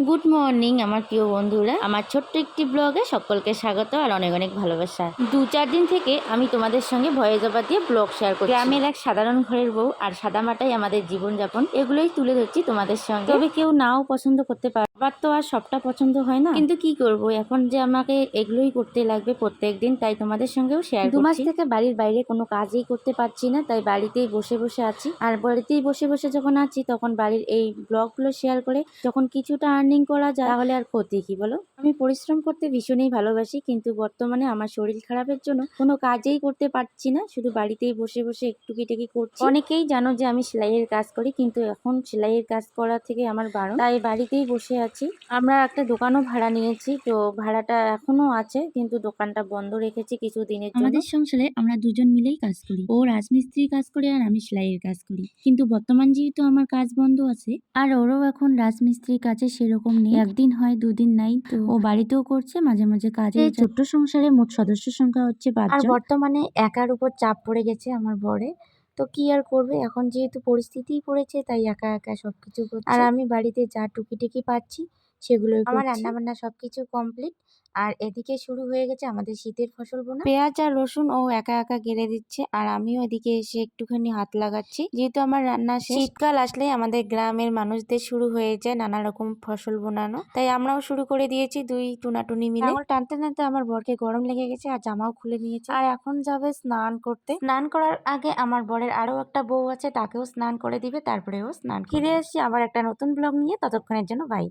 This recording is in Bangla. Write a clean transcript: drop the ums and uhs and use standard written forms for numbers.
গুড মর্নিং আমার প্রিয় বন্ধুরা, আমার ছোট্ট একটি ব্লগে সকলকে স্বাগত আর অনেক অনেক ভালোবাসা। 2-4 দিন থেকে আমি তোমাদের সঙ্গে ভয়েস ওভার দিয়ে ব্লগ শেয়ার করছি। গ্রামের এক সাধারণ ঘরের বউ আর সাদামাটাই আমাদের জীবনযাপন, এগুলোই তুলে ধরছি তোমাদের সঙ্গে। তবে কেউ নাও পছন্দ করতে পারে, আবার তো আর সবটা পছন্দ হয় না, কিন্তু কি করব, এখন যে আমাকে এগুলোই করতে লাগবে প্রত্যেক দিন, তাই তোমাদের সঙ্গেও শেয়ার করছি। 2 মাস থেকে বাড়ির বাইরে কোনো কাজই করতে পারছি না, তাই বাড়িতেই বসে বসে আছি। আর বাড়িতেই বসে বসে যখন আছি তখন বাড়ির এই ব্লগগুলো শেয়ার করে যখন কিছুটা আর্নিং করা যায় তাহলে আর ক্ষতি কি বলো। আমি পরিশ্রম করতে ভীষণই ভালোবাসি, কিন্তু বর্তমানে আমার শরীর খারাপের জন্য কোনো কাজেই করতে পারছি না, শুধু বাড়িতেই বসে বসে টুকিটাকি করছি। অনেকেই জানো যে আমি সেলাইয়ের কাজ করি, কিন্তু এখন সেলাইয়ের কাজ করা থেকে আমার বারণ, তাই বাড়িতেই বসে আছি। আমরা একটা দোকানও ভাড়া নিয়েছি, তো ভাড়াটা এখনো আছে, কিন্তু দোকানটা বন্ধ রেখেছি কিছু দিনের জন্য। আমাদের সংসারে আমরা দুজন মিলেই কাজ করি, ও রাজমিস্ত্রির কাজ করে আর আমি সেলাইয়ের কাজ করি, কিন্তু বর্তমান যেহেতু আমার কাজ বন্ধ আছে আর ওরও এখন রাজমিস্ত্রির কাজে সেরকম নেই, একদিন হয় 2 দিন নাই, তো ও বাড়িতেও করছে মাঝে মাঝে কাজে। এই ছোট্ট সংসারে মোট সদস্য সংখ্যা হচ্ছে 5 জন। আর বর্তমানে একার উপর চাপ পড়ে গেছে আমার বরে, তো কি আর করবে, এখন যেহেতু পরিস্থিতি পড়েছে তাই একা একা সবকিছু করছে। আর আমি বাড়িতে যা টুকিটাকি পাচ্ছি সেগুলোই আমার রান্না বান্না সবকিছু কমপ্লিট। আর এদিকে শুরু হয়ে গেছে আমাদের শীতের ফসল বোনা। পেঁয়াজ আর রসুন ও একা একা গেড়ে দিচ্ছে, আর আমিও এদিকে এসে একটুখানি হাত লাগাচ্ছি, যেহেতু আমার রান্না শেষ। শীতকাল আসলে আমাদের গ্রামের মানুষদের শুরু হয়ে যায় নানা রকম ফসল বোনানো, তাই আমরাও শুরু করে দিয়েছি 2 টুনাটুনি মিলে। আমার টানতে টানতে আমার বরকে গরম লেগে গেছে আর জামাও খুলে নিয়েছে, আর এখন যাবে স্নান করতে। স্নান করার আগে আমার বরের আরো একটা বউ আছে, তাকেও স্নান করে দিবে, তারপরে ও স্নান ফিরে আসছি আবার একটা নতুন ব্লগ নিয়ে। ততক্ষণের জন্য বাই।